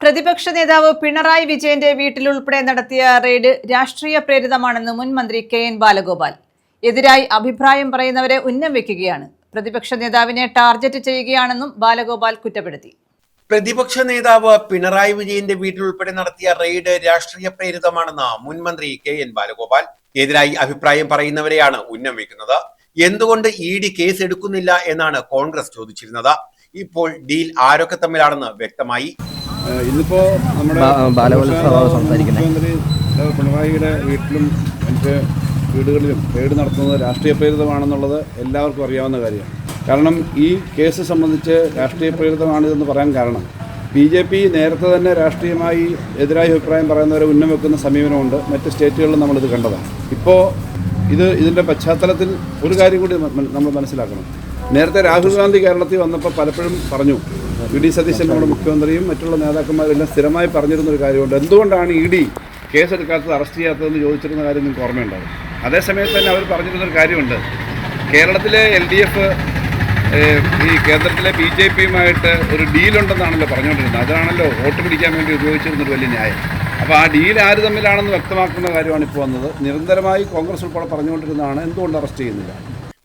പ്രതിപക്ഷ നേതാവ് പിണറായി വിജയന്റെ വീട്ടിലുൾപ്പെടെ നടത്തിയ റെയ്ഡ് രാഷ്ട്രീയ പ്രേരിതമാണെന്ന് മുൻ മന്ത്രി കെ.എൻ. ബാലഗോപാൽ. എതിരായി അഭിപ്രായം പറയുന്നവരെ ഉന്നം വെക്കുകയാണ്. പ്രതിപക്ഷ നേതാവിനെ ടാർഗറ്റ് ചെയ്യുകയാണെന്നും ബാലഗോപാൽ കുറ്റപ്പെടുത്തി. പ്രതിപക്ഷ നേതാവ് പിണറായി വിജയന്റെ വീട്ടിലുൾപ്പെടെ നടത്തിയ റെയ്ഡ് രാഷ്ട്രീയ പ്രേരിതമാണെന്ന് മുൻ മന്ത്രി കെ.എൻ. ബാലഗോപാൽ. എതിരായി അഭിപ്രായം പറയുന്നവരെയാണ് ഉന്നം വെക്കുന്നത്. എന്തുകൊണ്ട് ഇ.ഡി കേസ് എടുക്കുന്നില്ല എന്നാണ് കോൺഗ്രസ് ചോദിച്ചിരുന്നത്. ഇപ്പോൾ ഡീൽ ആരൊക്കെ തമ്മിലാണെന്ന് വ്യക്തമായി. ഇന്നിപ്പോ നമ്മുടെ മുഖ്യമന്ത്രി പിണറായിയുടെ വീട്ടിലും മറ്റ് വീടുകളിലും റെയ്ഡ് നടത്തുന്നത് രാഷ്ട്രീയ പ്രേരിതമാണെന്നുള്ളത് എല്ലാവർക്കും അറിയാവുന്ന കാര്യമാണ്. കാരണം ഈ കേസ് സംബന്ധിച്ച് രാഷ്ട്രീയ പ്രേരിതമാണിതെന്ന് പറയാൻ കാരണം BJP നേരത്തെ തന്നെ രാഷ്ട്രീയമായി എതിരായ അഭിപ്രായം പറയുന്നവരെ ഉന്നം വെക്കുന്ന സമീപനമുണ്ട്. മറ്റ് സ്റ്റേറ്റുകളിലും നമ്മളിത് കണ്ടതാണ്. ഇപ്പോൾ ഇതിൻ്റെ പശ്ചാത്തലത്തിൽ ഒരു കാര്യം കൂടി നമ്മൾ മനസ്സിലാക്കണം. നേരത്തെ രാഹുൽ ഗാന്ധി കേരളത്തിൽ വന്നപ്പോൾ പലപ്പോഴും പറഞ്ഞു, വി.ഡി. സതീശൻ നമ്മുടെ മുഖ്യമന്ത്രിയും മറ്റുള്ള നേതാക്കന്മാരെല്ലാം സ്ഥിരമായി പറഞ്ഞിരുന്നൊരു കാര്യമുണ്ട്. എന്തുകൊണ്ടാണ് ഇ.ഡി കേസെടുക്കാത്തത്, അറസ്റ്റ് ചെയ്യാത്തതെന്ന് ചോദിച്ചിരുന്ന കാര്യം നിങ്ങൾക്ക് ഓർമ്മയുണ്ടാകും. അതേസമയത്ത് തന്നെ അവർ പറഞ്ഞിരുന്നൊരു കാര്യമുണ്ട്, കേരളത്തിലെ LDF ഈ കേന്ദ്രത്തിലെ BJPയുമായിട്ട് ഒരു ഡീലുണ്ടെന്നാണല്ലോ പറഞ്ഞുകൊണ്ടിരുന്നത്. അതാണല്ലോ വോട്ട് പിടിക്കാൻ വേണ്ടി ഉപയോഗിച്ചിരുന്നൊരു വലിയ ന്യായം. അപ്പോൾ ആ ഡീൽ ആര് തമ്മിലാണെന്ന് വ്യക്തമാക്കുന്ന കാര്യമാണ് ഇപ്പോൾ വന്നത്. നിരന്തരമായി കോൺഗ്രസ് ഉൾപ്പെടെ പറഞ്ഞുകൊണ്ടിരുന്നതാണ് എന്തുകൊണ്ട് അറസ്റ്റ് ചെയ്യുന്നില്ല.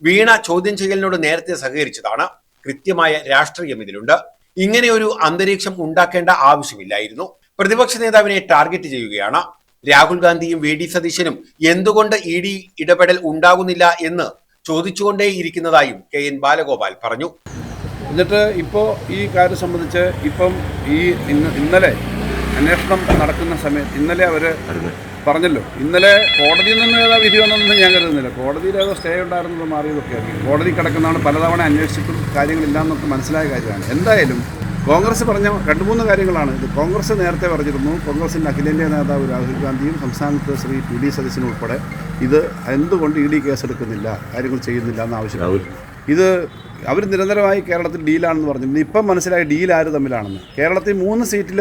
വീണ ചോദ്യം ചെയ്യലിനോട് നേരത്തെ സഹകരിച്ചതാണ്. കൃത്യമായ രാഷ്ട്രീയം ഇതിലുണ്ട്. ഇങ്ങനെ ഒരു അന്തരീക്ഷം ഉണ്ടാക്കേണ്ട ആവശ്യമില്ലായിരുന്നു. പ്രതിപക്ഷ നേതാവിനെ ടാർഗറ്റ് ചെയ്യുകയാണ്. രാഹുൽ ഗാന്ധിയും വി.ഡി. സതീശനും എന്തുകൊണ്ട് ഇ.ഡി ഇടപെടൽ ഉണ്ടാകുന്നില്ല എന്ന് ചോദിച്ചുകൊണ്ടേയിരിക്കുന്നതായും കെ.എൻ. ബാലഗോപാൽ പറഞ്ഞു. എന്നിട്ട് ഇപ്പോൾ ഈ കാര്യം സംബന്ധിച്ച് ഇപ്പം ഇന്നലെ അന്വേഷണം നടക്കുന്ന സമയത്ത് ഇന്നലെ അവർ പറഞ്ഞല്ലോ, ഇന്നലെ കോടതിയിൽ നിന്ന് ഏതാ വിധി വന്നതെന്ന് ഞാൻ കരുതുന്നില്ല. കോടതിയിൽ ഏതോ സ്റ്റേ ഉണ്ടായിരുന്നത് മാറിയതൊക്കെ ആയിരിക്കും. കോടതി കിടക്കുന്നതാണ്, പലതവണ അന്വേഷിച്ചിട്ടും കാര്യങ്ങളില്ലാന്നൊക്കെ മനസ്സിലായ കാര്യമാണ്. എന്തായാലും കോൺഗ്രസ് പറഞ്ഞ 2-3 കാര്യങ്ങളാണ് ഇത്. കോൺഗ്രസ് നേരത്തെ പറഞ്ഞിരുന്നു, കോൺഗ്രസിൻ്റെ അഖിലേന്ത്യാ നേതാവ് രാഹുൽ ഗാന്ധിയും സംസ്ഥാനത്ത് ശ്രീ വി.ഡി. സതീശനും ഉൾപ്പെടെ ഇത് എന്തുകൊണ്ട് ഇ.ഡി കേസെടുക്കുന്നില്ല, കാര്യങ്ങൾ ചെയ്യുന്നില്ല എന്ന് ആവശ്യപ്പെട്ടു. ഇത് അവർ നിരന്തരമായി കേരളത്തിൽ ഡീലാണെന്ന് പറഞ്ഞിരുന്നു. ഇപ്പം മനസ്സിലായി ഡീൽ ആര് തമ്മിലാണെന്ന്. കേരളത്തിൽ 3 സീറ്റിൽ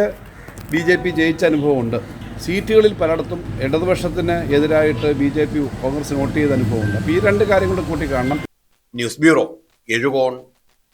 BJP ജയിച്ച അനുഭവമുണ്ട്. സീറ്റുകളിൽ പലയിടത്തും ഇടതുപക്ഷത്തിന് എതിരായിട്ട് BJP കോൺഗ്രസ് വോട്ട് ചെയ്ത അനുഭവമുണ്ട്. അപ്പോൾ ഈ 2 കാര്യങ്ങൾ കൂട്ടി കാണണം. News bureau, Ezhukone.